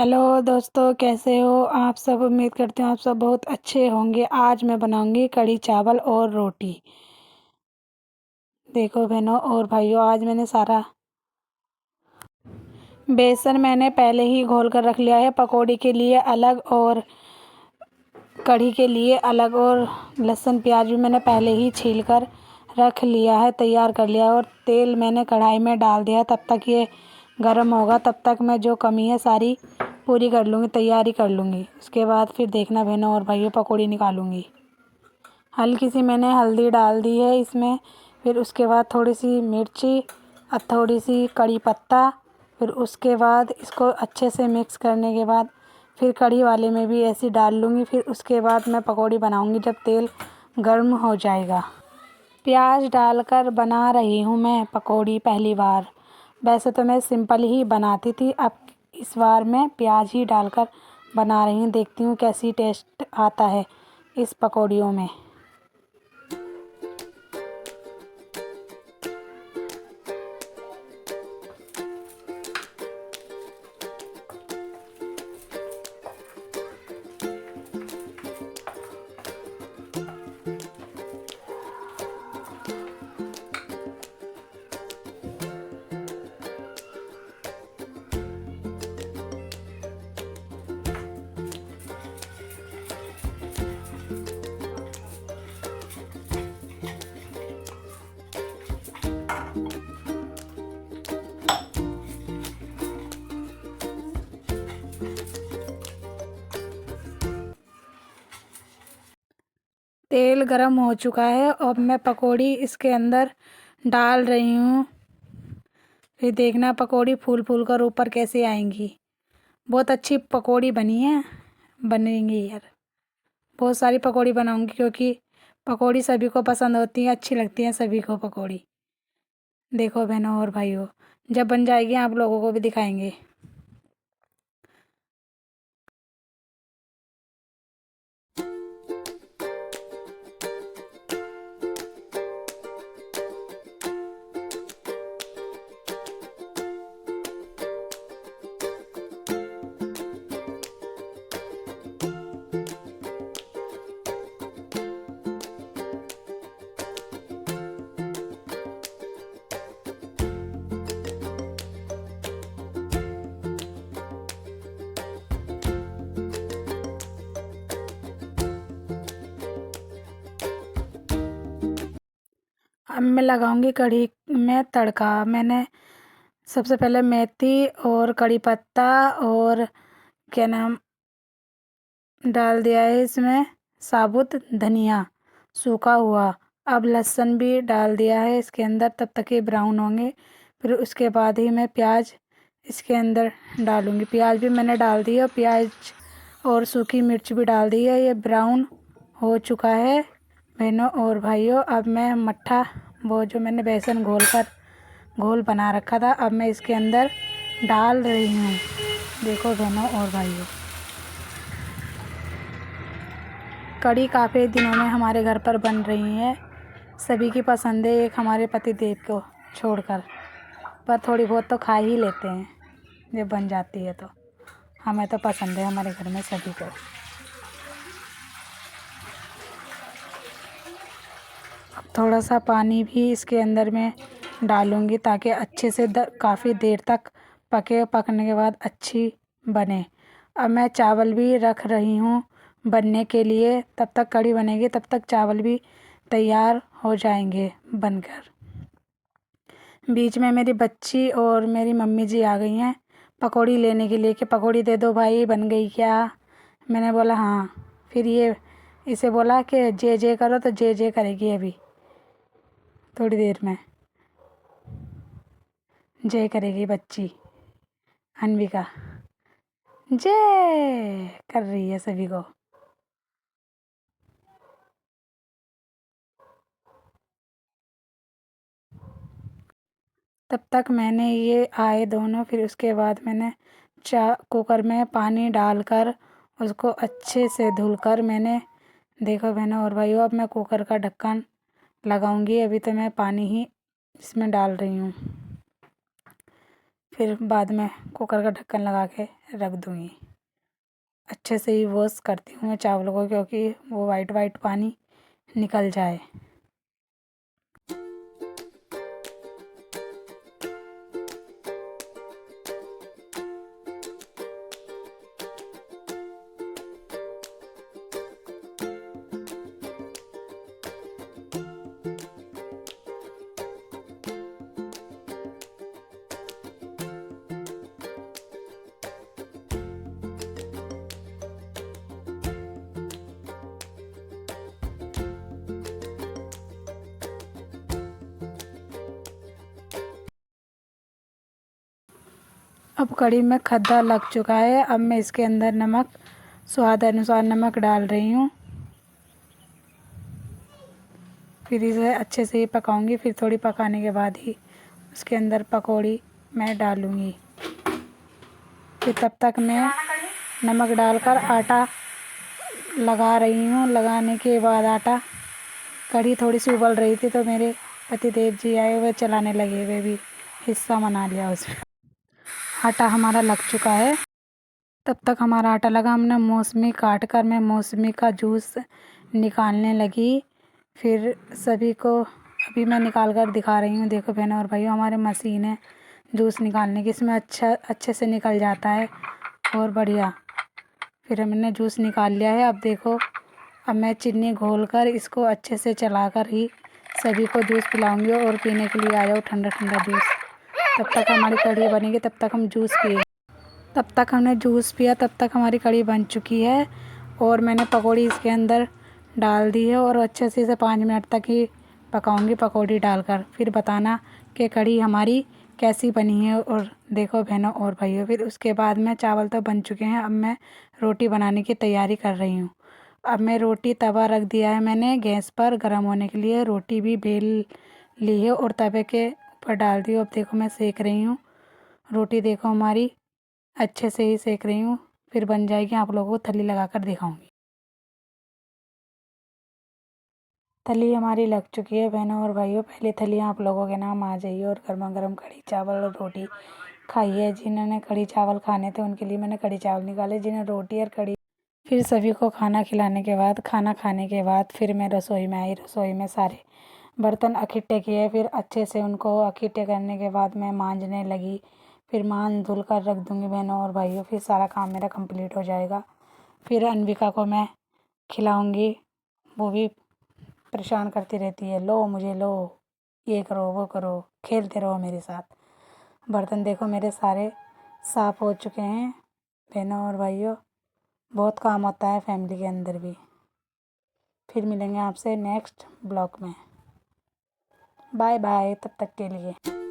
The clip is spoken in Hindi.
हेलो दोस्तों, कैसे हो आप सब। उम्मीद करती हूँ आप सब बहुत अच्छे होंगे। आज मैं बनाऊंगी कढ़ी चावल और रोटी। देखो बहनों और भाइयों, आज मैंने सारा बेसन मैंने पहले ही घोल कर रख लिया है। पकौड़ी के लिए अलग और कढ़ी के लिए अलग, और लहसुन प्याज भी मैंने पहले ही छील कर रख लिया है, तैयार कर लिया है। और तेल मैंने कढ़ाई में डाल दिया। तब तक ये गर्म होगा, तब तक मैं जो कमी है सारी पूरी कर लूँगी, तैयारी कर लूँगी। उसके बाद फिर देखना बहनों और भाइयों, पकौड़ी निकालूँगी। हल्की सी मैंने हल्दी डाल दी है इसमें। फिर उसके बाद थोड़ी सी मिर्ची और थोड़ी सी कड़ी पत्ता। फिर उसके बाद इसको अच्छे से मिक्स करने के बाद फिर कढ़ी वाले में भी ऐसी डाल लूँगी। फिर उसके बाद मैं पकौड़ी बनाऊँगी जब तेल गर्म हो जाएगा। प्याज डालकर बना रही हूँ मैं पकौड़ी पहली बार। वैसे तो मैं सिंपल ही बनाती थी, अब इस बार मैं प्याज ही डालकर बना रही हूँ। देखती हूँ कैसी टेस्ट आता है इस पकौड़ियों में। तेल गरम हो चुका है, अब मैं पकौड़ी इसके अंदर डाल रही हूँ। फिर देखना पकौड़ी फूल फूल कर ऊपर कैसे आएंगी। बहुत अच्छी पकौड़ी बनी है, बनेंगी यार। बहुत सारी पकौड़ी बनाऊंगी क्योंकि पकौड़ी सभी को पसंद होती है, अच्छी लगती है सभी को पकौड़ी। देखो बहनों और भाइयों, जब बन जाएगी आप लोगों को भी दिखाएंगे। अब मैं लगाऊंगी कढ़ी में तड़का। मैंने सबसे पहले मेथी और कड़ी पत्ता और क्या नाम डाल दिया है इसमें, साबुत धनिया सूखा हुआ। अब लहसुन भी डाल दिया है इसके अंदर, तब तक ये ब्राउन होंगे। फिर उसके बाद ही मैं प्याज इसके अंदर डालूँगी। प्याज भी मैंने डाल दी है, प्याज और सूखी मिर्च भी डाल दी है। ये ब्राउन हो चुका है बहनों और भाइयों। अब मैं मट्ठा, वो जो मैंने बेसन घोल बना रखा था, अब मैं इसके अंदर डाल रही हूँ। देखो बहनों और भाइयों, कढ़ी काफ़ी दिनों में हमारे घर पर बन रही है। सभी की पसंद है, एक हमारे पति देव को छोड़कर। पर थोड़ी बहुत तो खा ही लेते हैं जब बन जाती है तो। हमें तो पसंद है, हमारे घर में सभी को। अब थोड़ा सा पानी भी इसके अंदर में डालूँगी ताकि अच्छे से काफ़ी देर तक पकने के बाद अच्छी बने। अब मैं चावल भी रख रही हूँ बनने के लिए। तब तक कढ़ी बनेगी, तब तक चावल भी तैयार हो जाएंगे बनकर। बीच में मेरी बच्ची और मेरी मम्मी जी आ गई हैं पकौड़ी लेने के लिए कि पकौड़ी दे दो भाई, बन गई क्या। मैंने बोला हाँ। फिर ये इसे बोला कि जे जे करो, तो जे जे करेगी अभी थोड़ी देर में। जय करेगी बच्ची अनविका, जय कर रही है सभी को। तब तक मैंने ये आए दोनों। फिर उसके बाद मैंने कुकर में पानी डालकर उसको अच्छे से धुलकर मैंने, देखो बहनों और भाइयों, अब मैं कुकर का ढक्कन लगाऊंगी। अभी तो मैं पानी ही इसमें डाल रही हूँ। फिर बाद में कुकर का ढक्कन लगा के रख दूँगी। अच्छे से ही वॉश करती हूँ मैं चावलों को, क्योंकि वो वाइट वाइट पानी निकल जाए। अब कढ़ी में खद्दा लग चुका है। अब मैं इसके अंदर नमक, स्वाद अनुसार नमक डाल रही हूँ। फिर इसे अच्छे से ही पकाऊंगी। फिर थोड़ी पकाने के बाद ही उसके अंदर पकौड़ी मैं डालूँगी। फिर तब तक मैं नमक डालकर आटा लगा रही हूँ। लगाने के बाद आटा, कढ़ी थोड़ी सी उबल रही थी तो मेरे पतिदेव जी आए, वे चलाने लगे, वे भी हिस्सा मना लिया उसमें। आटा हमारा लग चुका है। तब तक हमारा आटा लगा, हमने मौसमी काट कर मैं मौसमी का जूस निकालने लगी। फिर सभी को अभी मैं निकाल कर दिखा रही हूँ। देखो बहनों और भाइयों, हमारे मशीन है जूस निकालने की, इसमें अच्छे से निकल जाता है और बढ़िया। फिर हमने जूस निकाल लिया है। अब देखो, अब मैं चीनी घोल कर इसको अच्छे से चलाकर ही सभी को जूस पिलाऊंगी। और पीने के लिए आ जाओ ठंडा ठंडा जूस। तब तक हमारी कढ़ी बनेगी, तब तक हम जूस पिए। तब तक हमने जूस पिया, तब तक हमारी कढ़ी बन चुकी है। और मैंने पकौड़ी इसके अंदर डाल दी है और अच्छे से इसे 5 मिनट तक ही पकाऊंगी पकौड़ी डालकर। फिर बताना कि कढ़ी हमारी कैसी बनी है। और देखो बहनों और भाइयों, फिर उसके बाद में चावल तो बन चुके हैं। अब मैं रोटी बनाने की तैयारी कर रही हूँ। अब मैं रोटी तवा रख दिया है मैंने गैस पर गर्म होने के लिए। रोटी भी बेल ली है और तवे के ऊपर डाल दी। अब देखो मैं सेक रही हूँ रोटी। देखो हमारी अच्छे से ही सेक रही हूँ। फिर बन जाएगी, आप लोगों को थली लगा कर दिखाऊंगी। थली हमारी लग चुकी है बहनों और भाइयों। पहले थली आप लोगों के नाम आ जाइए और गर्मा गर्म कढ़ी चावल और रोटी खाइए। जिन्होंने कढ़ी चावल खाने थे उनके लिए मैंने कढ़ी चावल निकाले, जिन्हें रोटी और कढ़ी। फिर सभी को खाना खिलाने के बाद, खाना खाने के बाद फिर मैं रसोई में आई। रसोई में सारे बर्तन इकट्ठे किए। फिर अच्छे से उनको इकट्ठे करने के बाद मैं मांजने लगी। फिर मांज धुल कर रख दूँगी बहनों और भाइयों। फिर सारा काम मेरा कंप्लीट हो जाएगा। फिर अनविका को मैं खिलाऊँगी। वो भी परेशान करती रहती है, लो मुझे लो, ये करो वो करो, खेलते रहो मेरे साथ। बर्तन देखो मेरे सारे साफ़ हो चुके हैं बहनों और भाइयों। बहुत काम होता है फैमिली के अंदर भी। फिर मिलेंगे आपसे नेक्स्ट ब्लॉग में। बाय बाय तब तक के लिए।